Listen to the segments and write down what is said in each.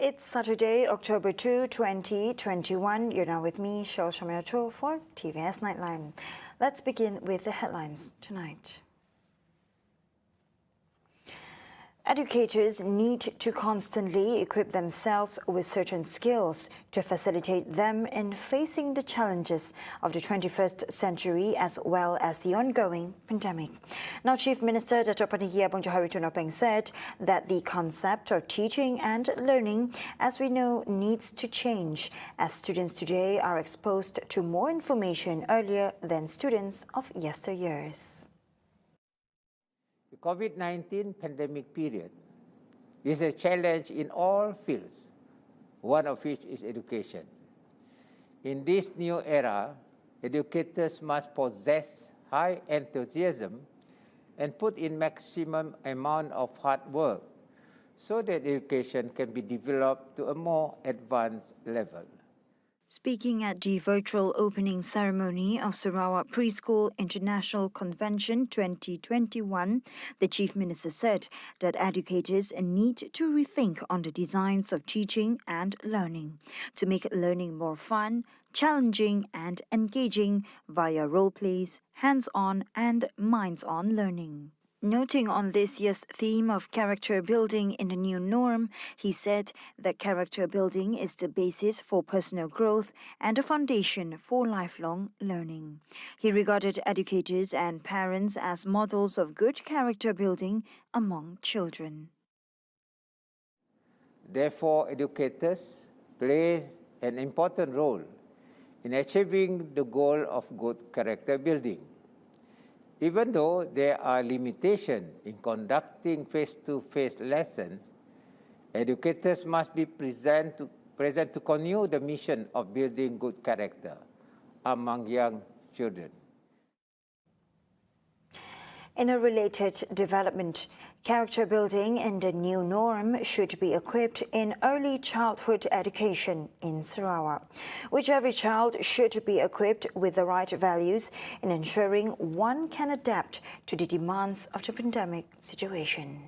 It's Saturday, October 2, 2021. You're now with me, Shel Shaminato, for TVS Nightline. Let's begin with the headlines tonight. Educators need to constantly equip themselves with certain skills to facilitate them in facing the challenges of the 21st century as well as the ongoing pandemic. Now, Chief Minister Dato' Paniki Abong Johari Tunopeng said that the concept of teaching and learning, as we know, needs to change, as students today are exposed to more information earlier than students of yesteryears. The COVID-19 pandemic period is a challenge in all fields, one of which is education. In this new era, educators must possess high enthusiasm and put in maximum amount of hard work so that education can be developed to a more advanced level. Speaking at the virtual opening ceremony of Sarawak Preschool International Convention 2021, the Chief Minister said that educators need to rethink on the designs of teaching and learning to make learning more fun, challenging and engaging via role plays, hands-on and minds-on learning. Noting on this year's theme of character building in the new norm, he said that character building is the basis for personal growth and a foundation for lifelong learning. He regarded educators and parents as models of good character building among children. Therefore, educators play an important role in achieving the goal of good character building. Even though there are limitations in conducting face-to-face lessons, educators must be present to continue the mission of building good character among young children. In a related development, character building in the new norm should be equipped in early childhood education in Sarawak, which every child should be equipped with the right values in ensuring one can adapt to the demands of the pandemic situation.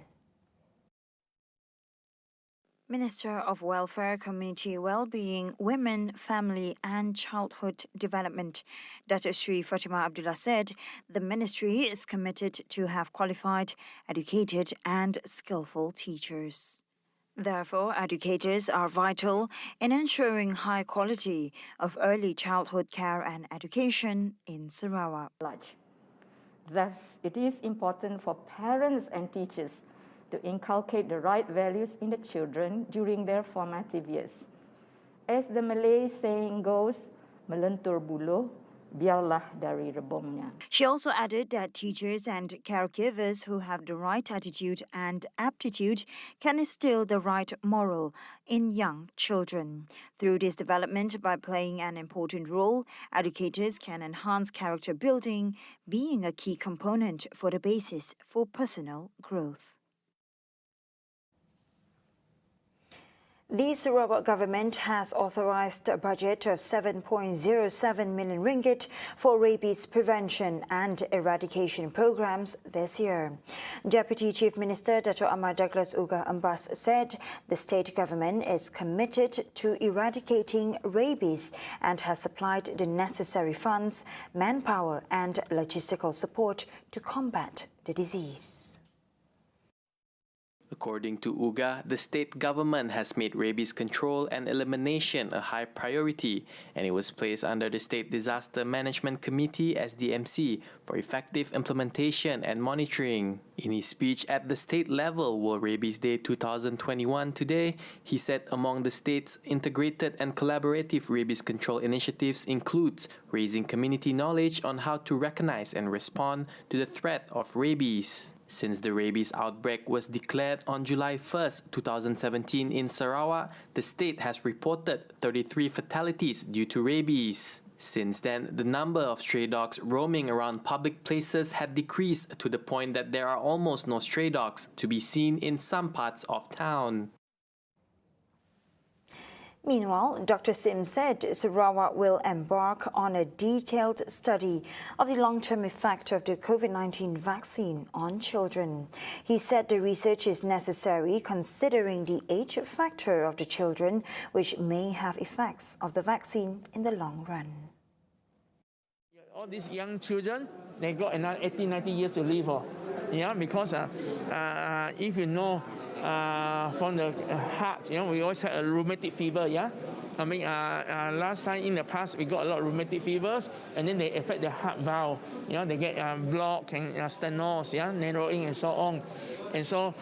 Minister of Welfare, Community Wellbeing, Women, Family and Childhood Development, Dato' Sri Fatima Abdullah said the ministry is committed to have qualified, educated and skillful teachers. Therefore, educators are vital in ensuring high quality of early childhood care and education in Sarawak. Thus, it is important for parents and teachers to inculcate the right values in the children during their formative years. As the Malay saying goes, melentur buluh, biarlah dari rebongnya. She also added that teachers and caregivers who have the right attitude and aptitude can instill the right moral in young children. Through this development, by playing an important role, educators can enhance character building, being a key component for the basis for personal growth. The Sarawak government has authorised a budget of 7.07 million ringgit for rabies prevention and eradication programs this year. Deputy Chief Minister Dato' Ahmad Douglas Uga Ambas said the state government is committed to eradicating rabies and has supplied the necessary funds, manpower and logistical support to combat the disease. According to UGA, the state government has made rabies control and elimination a high priority, and it was placed under the State Disaster Management Committee (SDMC) for effective implementation and monitoring. In his speech at the state level, World Rabies Day 2021 today, he said among the state's integrated and collaborative rabies control initiatives includes raising community knowledge on how to recognize and respond to the threat of rabies. Since the rabies outbreak was declared on July 1st, 2017 in Sarawak, the state has reported 33 fatalities due to rabies. Since then, the number of stray dogs roaming around public places had decreased to the point that there are almost no stray dogs to be seen in some parts of town. Meanwhile, Dr. Sim said Sarawak will embark on a detailed study of the long-term effect of the COVID-19 vaccine on children. He said the research is necessary considering the age factor of the children, which may have effects of the vaccine in the long run. All these young children, they got another 80, 90 years to live. Because if you know, from the heart, we always had a rheumatic fever, last time in the past, we got a lot of rheumatic fevers, and then they affect the heart valve. They get blocked and stenosis, narrowing and so on. And so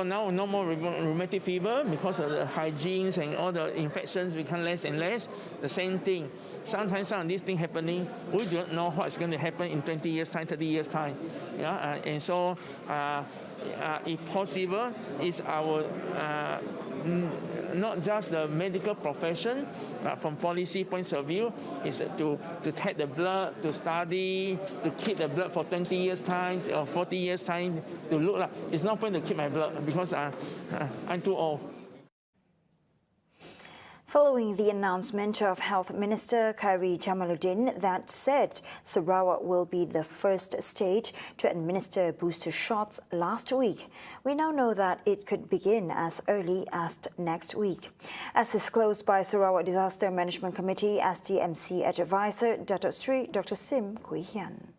now no more rheumatic fever because of the hygienes and all the infections become less and less. The same thing. Sometimes some of these things happening, we don't know what's going to happen in 20 years' time, 30 years' time. And so, if possible, it's our not just the medical profession, but from policy points of view, is to take the blood, to study, to keep the blood for 20 years' time or 40 years' time, to look like it's not going to keep my blood because I'm too old. Following the announcement of Health Minister Khairi Jamaluddin that said Sarawak will be the first state to administer booster shots last week, we now know that it could begin as early as next week. As disclosed by Sarawak Disaster Management Committee SDMC Advisor Datuk Sri Dr. Sim Kui Hian.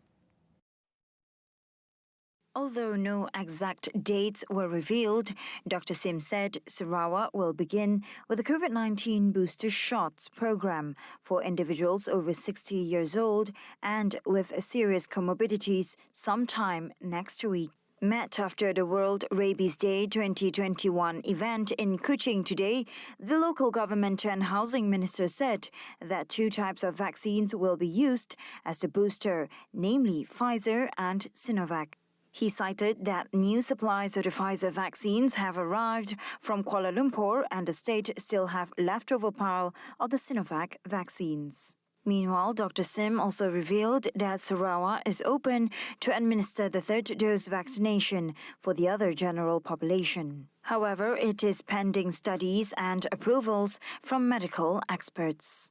Although no exact dates were revealed, Dr. Sim said Sarawak will begin with the COVID-19 booster shots program for individuals over 60 years old and with serious comorbidities sometime next week. Met after the World Rabies Day 2021 event in Kuching today, the local government and housing minister said that two types of vaccines will be used as the booster, namely Pfizer and Sinovac. He cited that new supplies of the Pfizer vaccines have arrived from Kuala Lumpur and the state still have leftover pile of the Sinovac vaccines. Meanwhile, Dr. Sim also revealed that Sarawak is open to administer the third dose vaccination for the other general population. However, it is pending studies and approvals from medical experts.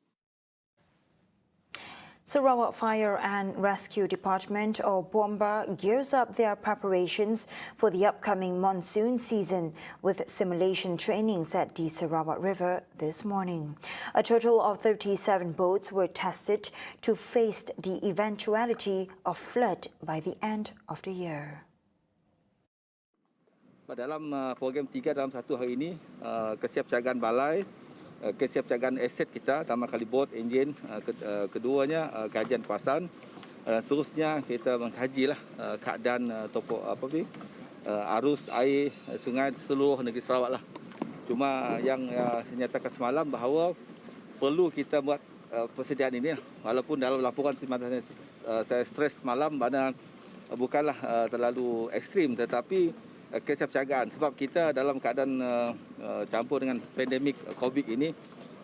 Sarawak Fire and Rescue Department, or BOMBA, gears up their preparations for the upcoming monsoon season with simulation trainings at the Sarawak River this morning. A total of 37 boats were tested to face the eventuality of flood by the end of the year. Dalam program 3 dalam satu hari ini, kesiapsiagaan balai, kesiapsiagaan aset kita, pertama kali bot, enjin, keduanya kajian kawasan, seterusnya kita mengkajilah keadaan arus air sungai seluruh negeri Sarawak lah. Cuma yang dinyatakan semalam bahawa perlu kita buat persediaan ini, walaupun dalam laporan saya stres malam mana bukanlah terlalu ekstrim, tetapi kesiapsiagaan sebab kita dalam keadaan campur dengan pandemik COVID ini,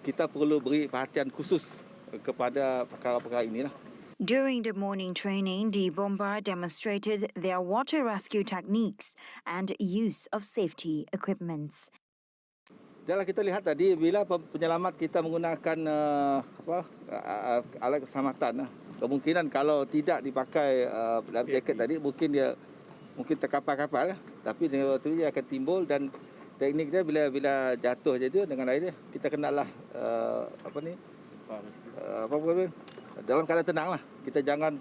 kita perlu beri perhatian khusus kepada perkara-perkara inilah. During the morning training, the BOMBA demonstrated their water rescue techniques and use of safety equipments. Dalam kita lihat tadi, bila penyelamat kita menggunakan alat keselamatan, kemungkinan kalau tidak dipakai dalam jaket tadi, mungkin terkapar-kapar, tapi itu dia akan timbul, dan teknik dia bila jatuh je tu dengan air dia, kita kenalah dalam keadaan tenang lah. Kita jangan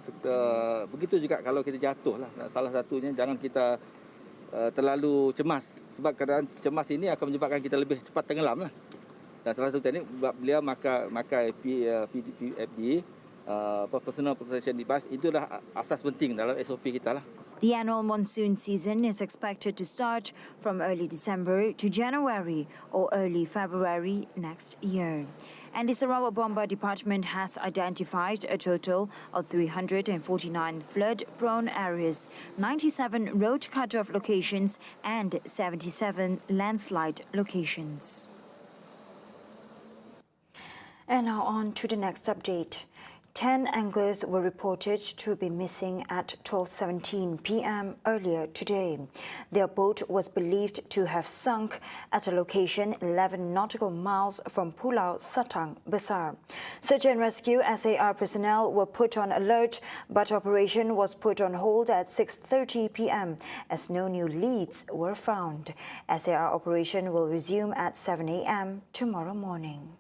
begitu juga kalau kita jatuh lah. Salah satunya jangan kita terlalu cemas. Sebab keadaan cemas ini akan menyebabkan kita lebih cepat tenggelam lah. Dan salah satu teknik beliau makai PPE, Personal Protection Device, itulah asas penting dalam SOP kita lah. The annual monsoon season is expected to start from early December to January or early February next year. And the Sarawak Bomba Department has identified a total of 349 flood-prone areas, 97 road cut-off locations and 77 landslide locations. And now on to the next update. 10 anglers were reported to be missing at 12:17 p.m. earlier today. Their boat was believed to have sunk at a location 11 nautical miles from Pulau Satang Besar. Search and rescue SAR personnel were put on alert, but operation was put on hold at 6:30 p.m. as no new leads were found. SAR operation will resume at 7 a.m. tomorrow morning.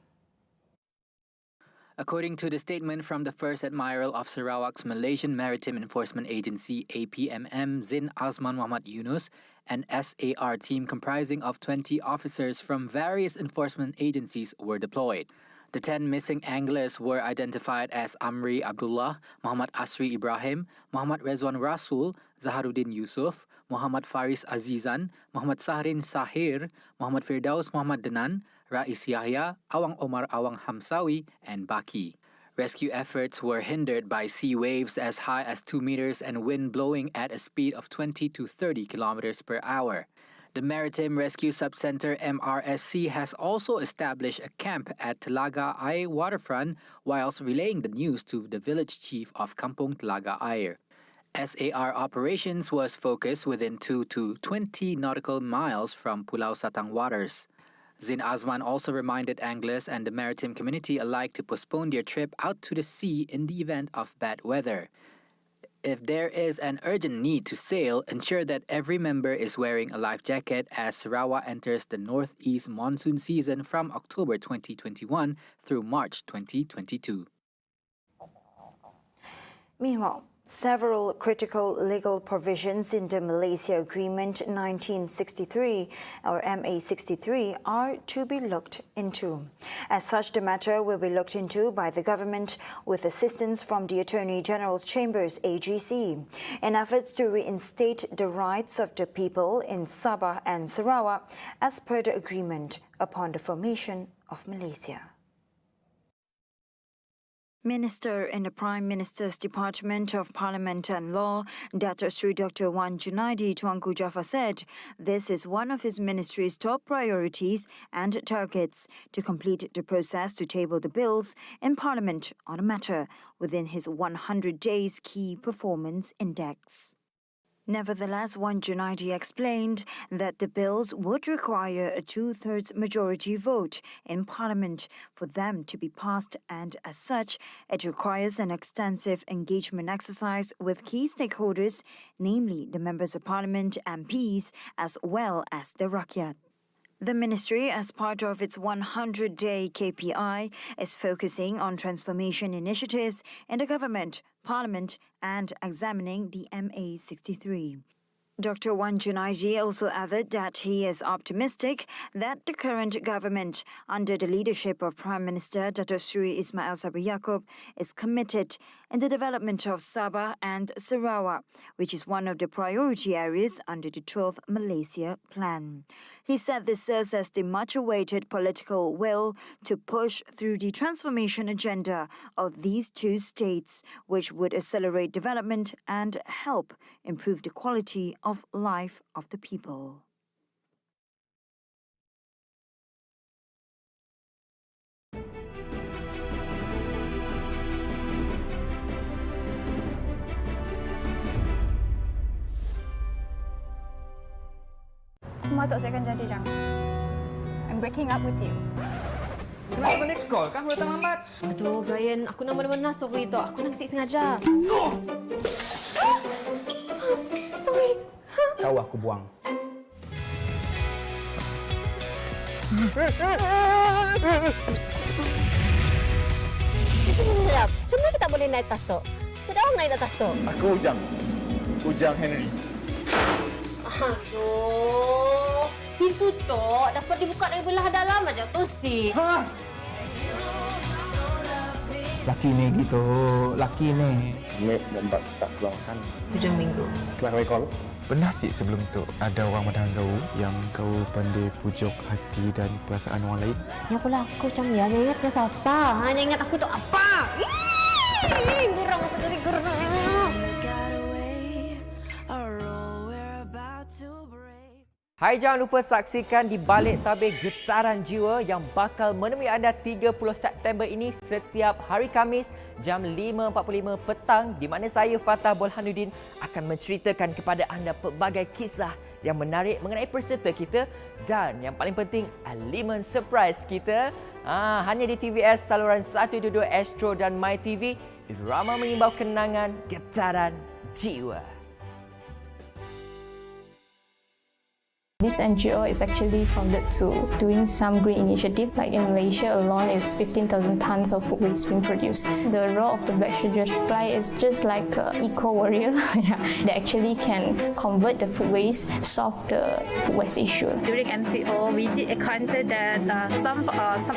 According to the statement from the First Admiral of Sarawak's Malaysian Maritime Enforcement Agency APMM, Zin Azman Muhammad Yunus, an SAR team comprising of 20 officers from various enforcement agencies were deployed. The 10 missing anglers were identified as Amri Abdullah, Muhammad Asri Ibrahim, Muhammad Rezwan Rasul, Zaharuddin Yusuf, Muhammad Faris Azizan, Muhammad Sahrin Sahir, Muhammad Firdaus Muhammad Denan, Rais Yahya, Awang Omar Awang Hamsawi, and Baki. Rescue efforts were hindered by sea waves as high as 2 meters and wind blowing at a speed of 20 to 30 kilometers per hour. The Maritime Rescue Subcenter MRSC has also established a camp at Telaga Air waterfront whilst relaying the news to the village chief of Kampung Telaga Air. SAR operations was focused within 2 to 20 nautical miles from Pulau Satang waters. Zin Azman also reminded anglers and the maritime community alike to postpone their trip out to the sea in the event of bad weather. If there is an urgent need to sail, ensure that every member is wearing a life jacket as Sarawak enters the northeast monsoon season from October 2021 through March 2022. Meanwhile, several critical legal provisions in the Malaysia Agreement 1963 or MA63 are to be looked into. As such, the matter will be looked into by the government with assistance from the Attorney General's Chambers AGC in efforts to reinstate the rights of the people in Sabah and Sarawak as per the agreement upon the formation of Malaysia. Minister in the Prime Minister's Department of Parliament and Law, Datuk Sri Dr. Wan Junaidi Tuanku Jaafar said this is one of his ministry's top priorities and targets to complete the process to table the bills in Parliament on a matter within his 100 days key performance index. Nevertheless, Wan Junaidi explained that the bills would require a 2/3 majority vote in Parliament for them to be passed, and as such, it requires an extensive engagement exercise with key stakeholders, namely the Members of Parliament, MPs, as well as the Rakyat. The ministry, as part of its 100-day KPI, is focusing on transformation initiatives in the government, Parliament, and examining the MA63. Dr. Wan Junaidi also added that he is optimistic that the current government, under the leadership of Prime Minister Datuk Sri Ismail Sabri Yaakob, is committed in the development of Sabah and Sarawak, which is one of the priority areas under the 12th Malaysia Plan. He said this serves as the much-awaited political will to push through the transformation agenda of these two states, which would accelerate development and help improve the quality of life of the people. Semua tak saya akan jadi, Jang. I'm breaking up with you. Kenapa balik call? Kan datang lambat. Aduh, Brian, aku nak mana-mana sorry tu. Aku nak kesik sengaja. Sorry. Tahu aku buang. Sedap. Macam mana kita boleh naik atas tu? Sedap naik atas tu. Aku Ujang. Ujang Henry. Aduh, pintu tu dapat dibuka dari belah dalam aja tu sih. Laki ni gitu, laki ni. Mek membuat tak keluarkan. Hujung minggu. Keluar rekol. Pernah sih sebelum tu ada orang madang yang kau pandai pujuk hati dan perasaan orang lain? Ya pula aku macam ya, dia ingat ke siapa? Hanya ingat aku tu apa? Ih, gurang aku jadi gurang. Hai, jangan lupa saksikan di balik tabir Getaran Jiwa yang bakal menemui anda 30 September ini setiap hari Khamis jam 5.45 petang di mana saya Fatah Bolhanuddin akan menceritakan kepada anda pelbagai kisah yang menarik mengenai peserta kita dan yang paling penting elemen surprise kita hanya di TVS saluran 122 Astro dan My TV, drama mengimbau kenangan Getaran Jiwa. This NGO is actually founded to doing some green initiative. Like in Malaysia alone is 15,000 tons of food waste being produced. The role of the Black Soldier Supply is just like an eco warrior. They actually can convert the food waste, solve the food waste issue. During MCO, we did encounter that some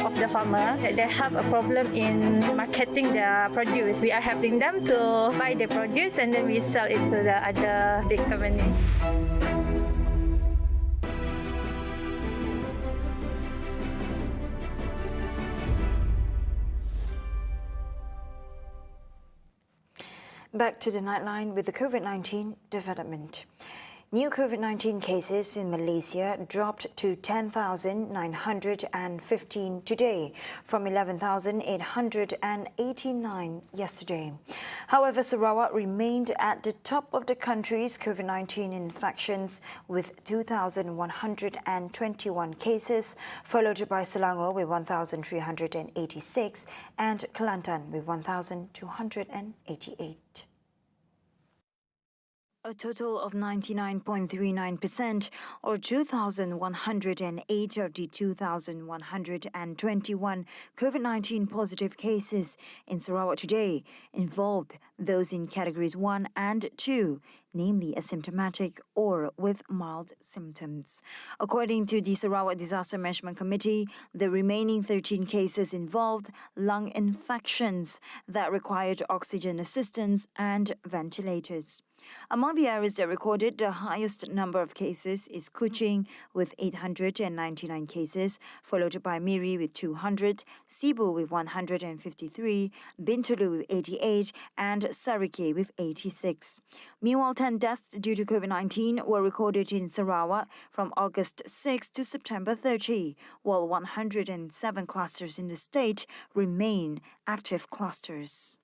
of the farmers that they have a problem in marketing their produce. We are helping them to buy their produce and then we sell it to the other big company. Back to the Nightline with the COVID-19 development. New COVID-19 cases in Malaysia dropped to 10,915 today from 11,889 yesterday. However, Sarawak remained at the top of the country's COVID-19 infections with 2,121 cases, followed by Selangor with 1,386 and Kelantan with 1,288. A total of 99.39% or 2,108 of the 2,121 COVID-19 positive cases in Sarawak today involved those in categories 1 and 2, namely asymptomatic or with mild symptoms. According to the Sarawak Disaster Management Committee, the remaining 13 cases involved lung infections that required oxygen assistance and ventilators. Among the areas that recorded the highest number of cases is Kuching with 899 cases, followed by Miri with 200, Sibu with 153, Bintulu with 88, and Sarike with 86. Meanwhile, 10 deaths due to COVID-19 were recorded in Sarawak from August 6 to September 30, while 107 clusters in the state remain active clusters.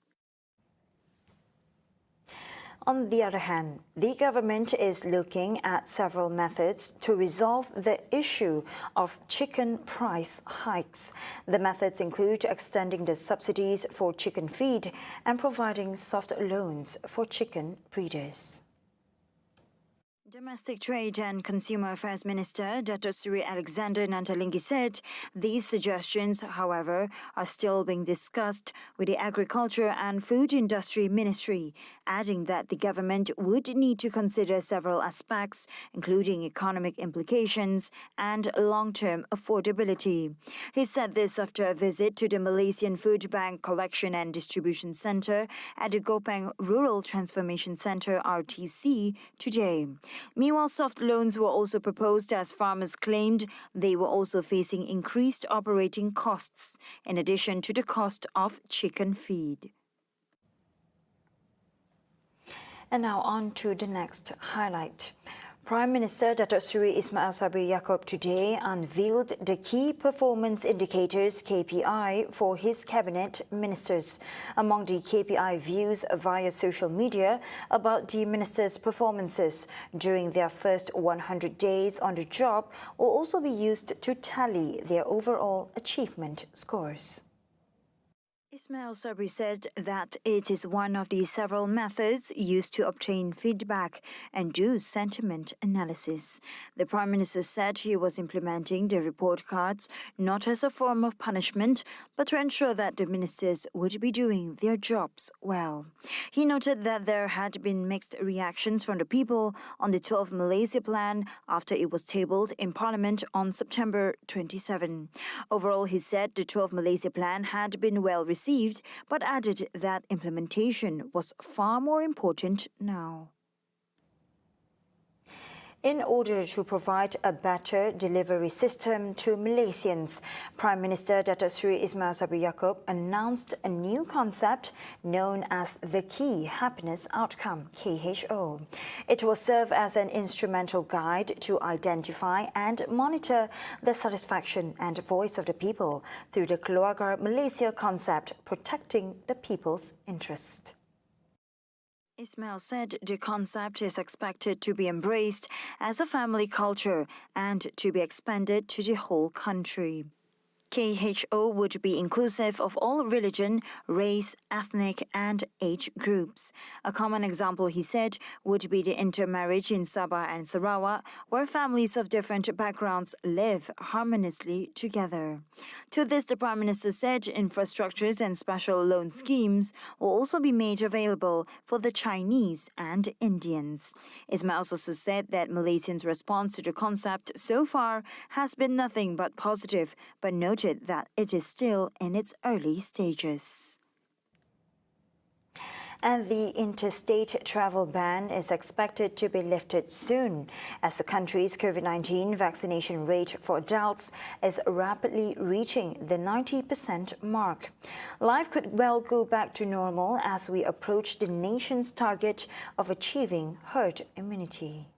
On the other hand, the government is looking at several methods to resolve the issue of chicken price hikes. The methods include extending the subsidies for chicken feed and providing soft loans for chicken breeders. Domestic Trade and Consumer Affairs Minister Datuk Seri Alexander Nantalinggi said these suggestions, however, are still being discussed with the Agriculture and Food Industry Ministry, adding that the government would need to consider several aspects, including economic implications and long-term affordability. He said this after a visit to the Malaysian Food Bank Collection and Distribution Centre at the Gopeng Rural Transformation Centre RTC today. Meanwhile, soft loans were also proposed as farmers claimed they were also facing increased operating costs, in addition to the cost of chicken feed. And now on to the next highlight. Prime Minister Datuk Seri Ismail Sabri Yaakob today unveiled the key performance indicators KPI for his cabinet ministers. Among the KPI views via social media about the ministers' performances during their first 100 days on the job will also be used to tally their overall achievement scores. Ismail Sabri said that it is one of the several methods used to obtain feedback and do sentiment analysis. The Prime Minister said he was implementing the report cards not as a form of punishment, but to ensure that the ministers would be doing their jobs well. He noted that there had been mixed reactions from the people on the 12 Malaysia plan after it was tabled in Parliament on September 27. Overall, he said the 12 Malaysia plan had been well received, but added that implementation was far more important now. In order to provide a better delivery system to Malaysians, Prime Minister Datuk Seri Ismail Sabri Yaakob announced a new concept known as the Key Happiness Outcome, KHO. It will serve as an instrumental guide to identify and monitor the satisfaction and voice of the people through the Keluarga Malaysia concept, protecting the people's interest. Ismail said the concept is expected to be embraced as a family culture and to be expanded to the whole country. KHO would be inclusive of all religion, race, ethnic and age groups. A common example, he said, would be the intermarriage in Sabah and Sarawak, where families of different backgrounds live harmoniously together. To this, the Prime Minister said infrastructures and special loan schemes will also be made available for the Chinese and Indians. Ismail also said that Malaysians' response to the concept so far has been nothing but positive, but noted that it is still in its early stages. And the interstate travel ban is expected to be lifted soon as the country's COVID-19 vaccination rate for adults is rapidly reaching the 90% mark. Life could well go back to normal as we approach the nation's target of achieving herd immunity.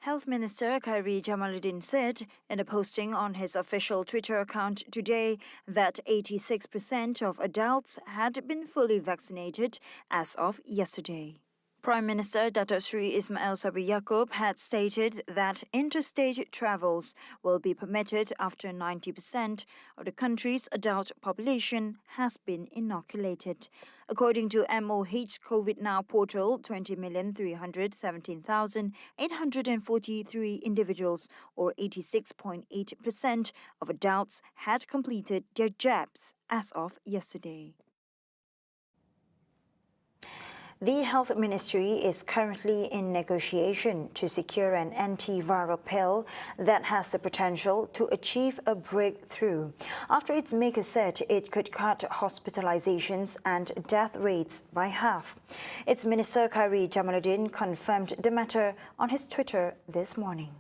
Health Minister Khairi Jamaluddin said in a posting on his official Twitter account today that 86% of adults had been fully vaccinated as of yesterday. Prime Minister Datuk Seri Ismail Sabri Yaakob had stated that interstate travels will be permitted after 90% of the country's adult population has been inoculated. According to MOH COVID Now portal, 20,317,843 individuals, or 86.8% of adults, had completed their jabs as of yesterday. The Health Ministry is currently in negotiation to secure an antiviral pill that has the potential to achieve a breakthrough, after its maker said it could cut hospitalizations and death rates by half. Its Minister Khairi Jamaluddin confirmed the matter on his Twitter this morning.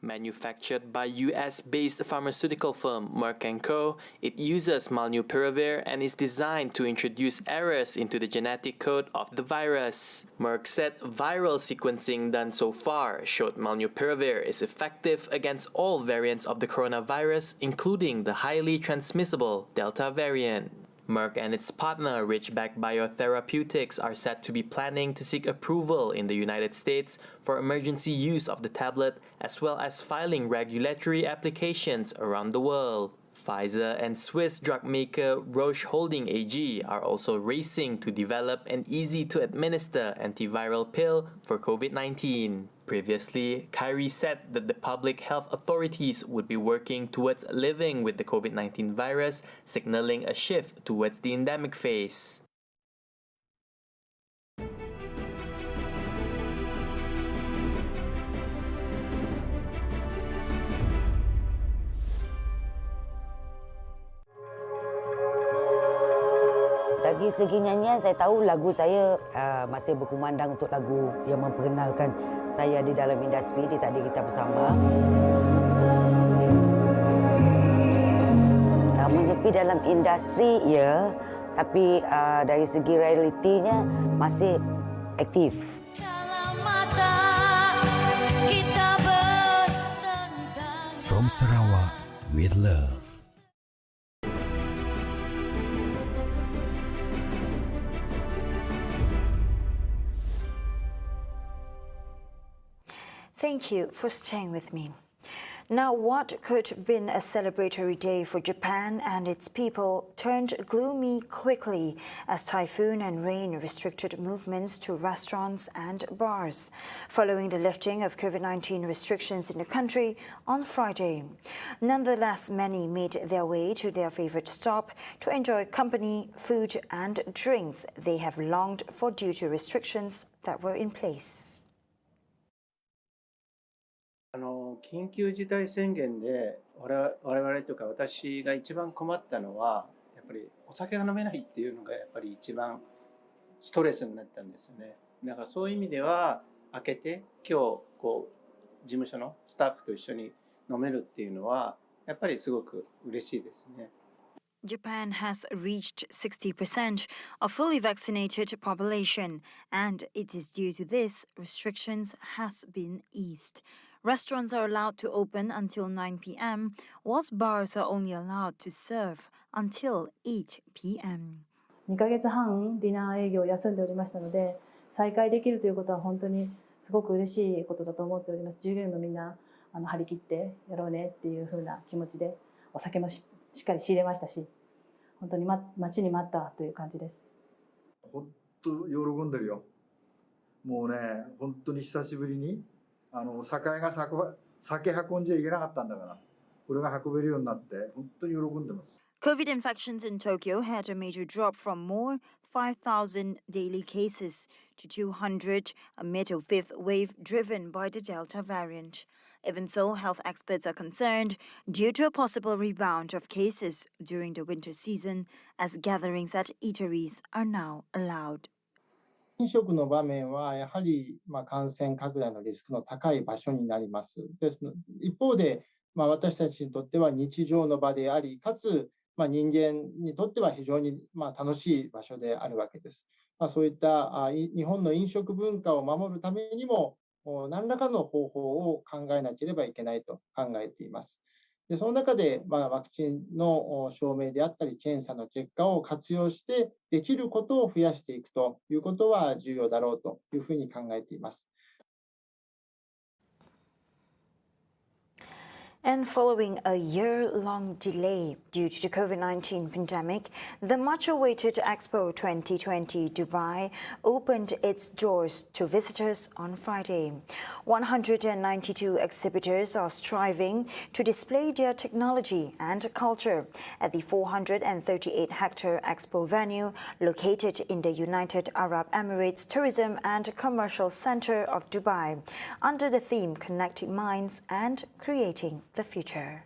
Manufactured by US-based pharmaceutical firm Merck & Co., it uses molnupiravir and is designed to introduce errors into the genetic code of the virus. Merck said viral sequencing done so far showed molnupiravir is effective against all variants of the coronavirus, including the highly transmissible Delta variant. Merck and its partner Ridgeback Biotherapeutics are said to be planning to seek approval in the United States for emergency use of the tablet, as well as filing regulatory applications around the world. Pfizer and Swiss drug maker Roche Holding AG are also racing to develop an easy-to-administer antiviral pill for COVID-19. Previously, Khairi said that the public health authorities would be working towards living with the COVID-19 virus, signaling a shift towards the endemic phase. Dari segi nyanyian, saya tahu lagu saya masih berkumandang untuk lagu yang memperkenalkan saya di dalam industri di Tadi Kita Bersama. Menepi dalam industri, ya, tapi dari segi realitinya masih aktif. From Sarawak with love. Thank you for staying with me. Now, what could have been a celebratory day for Japan and its people turned gloomy quickly as typhoon and rain restricted movements to restaurants and bars, following the lifting of COVID-19 restrictions in the country on Friday. Nonetheless, many made their way to their favorite stop to enjoy company, food and drinks they have longed for due to restrictions that were in place. 緊急事態宣言で我々というか私が一番困ったのはやっぱりお酒が飲めないっていうのがやっぱり一番ストレスになったんですよね。だからそういう意味では明けて今日こう事務所のスタッフと一緒に飲めるっていうのはやっぱりすごく嬉しいですね。Japan has reached 60% of fully vaccinated population, and it is due to this restrictions has been eased. Restaurants are allowed to open until 9 p.m., whilst bars are only allowed to serve until 8 p.m. 2ヶ月半ディナー営業を休んでおりましたので、再開できるということは本当にすごく嬉しいことだと思っております。従業員もみんな張り切ってやろうねっていう風な気持ちで、お酒もしっかり仕入れましたし、本当に待ちに待ったという感じです。本当喜んでるよ。もうね、本当に久しぶりに酒運んじゃいけなかったんだから、これが運べるようになって本当に喜んでます。COVID infections in Tokyo had a major drop from more 5,000 daily cases to 200 amid a fifth wave driven by the Delta variant. Even so, health experts are concerned due to a possible rebound of cases during the winter season as gatherings at eateries are now allowed. 飲食の場面はやはり感染拡大のリスクの高い場所になります。ですの一方で私たちにとっては日常の場であり、かつ人間にとっては非常に楽しい場所であるわけです。そういった日本の飲食文化を守るためにも何らかの方法を考えなければいけないと考えています。でその中でワクチンの証明であったり検査の結果を活用してできることを増やしていくということは重要だろうというふうに考えています。And following a year-long delay due to the COVID-19 pandemic, the much-awaited Expo 2020 Dubai opened its doors to visitors on Friday. 192 exhibitors are striving to display their technology and culture at the 438-hectare Expo venue located in the United Arab Emirates Tourism and Commercial Center of Dubai, under the theme Connecting Minds and Creating the Future.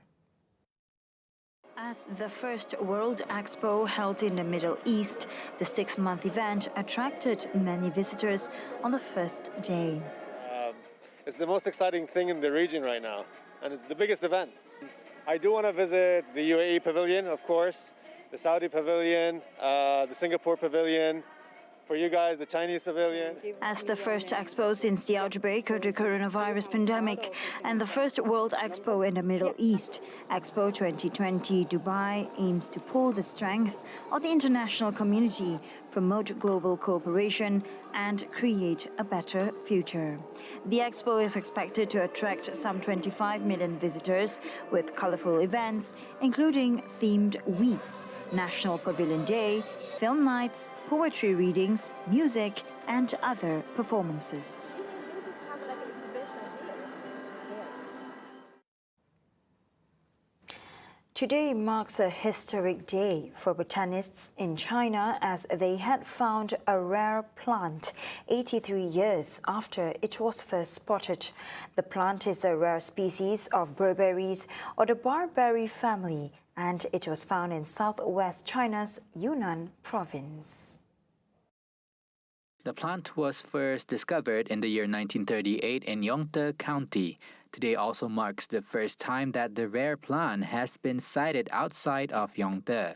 As the first World Expo held in the Middle East, the 6-month event attracted many visitors on the first day. It's the most exciting thing in the region right now, and it's the biggest event. I do want to visit the UAE pavilion, of course, the Saudi pavilion, the Singapore pavilion, for you guys, the Chinese pavilion. As the first expo since the outbreak of the coronavirus pandemic and the first World Expo in the Middle East, Expo 2020 Dubai aims to pull the strength of the international community, promote global cooperation, and create a better future. The expo is expected to attract some 25 million visitors with colorful events, including themed weeks, National Pavilion Day, film nights, poetry readings, music, and other performances. Today marks a historic day for botanists in China as they had found a rare plant 83 years after it was first spotted. The plant is a rare species of barberries or the barberry family, and it was found in southwest China's Yunnan province. The plant was first discovered in the year 1938 in Yongte County. Today also marks the first time that the rare plant has been sighted outside of Yongte.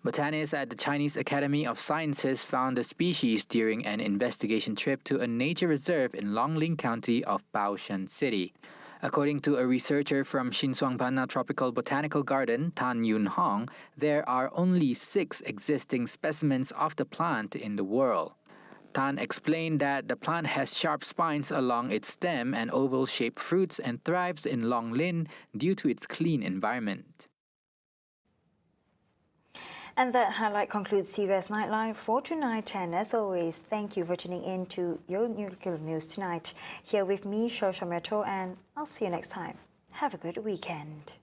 Botanists at the Chinese Academy of Sciences found the species during an investigation trip to a nature reserve in Longling County of Baoshan City. According to a researcher from Xinsuangbana Tropical Botanical Garden, Tan Yun Hong, there are only 6 existing specimens of the plant in the world. Tan explained that the plant has sharp spines along its stem and oval-shaped fruits and thrives in Long Lin due to its clean environment. And that highlight concludes TVS Nightline for tonight. And as always, thank you for tuning in to your local news tonight. Here with me, Shosha Meto, and I'll see you next time. Have a good weekend.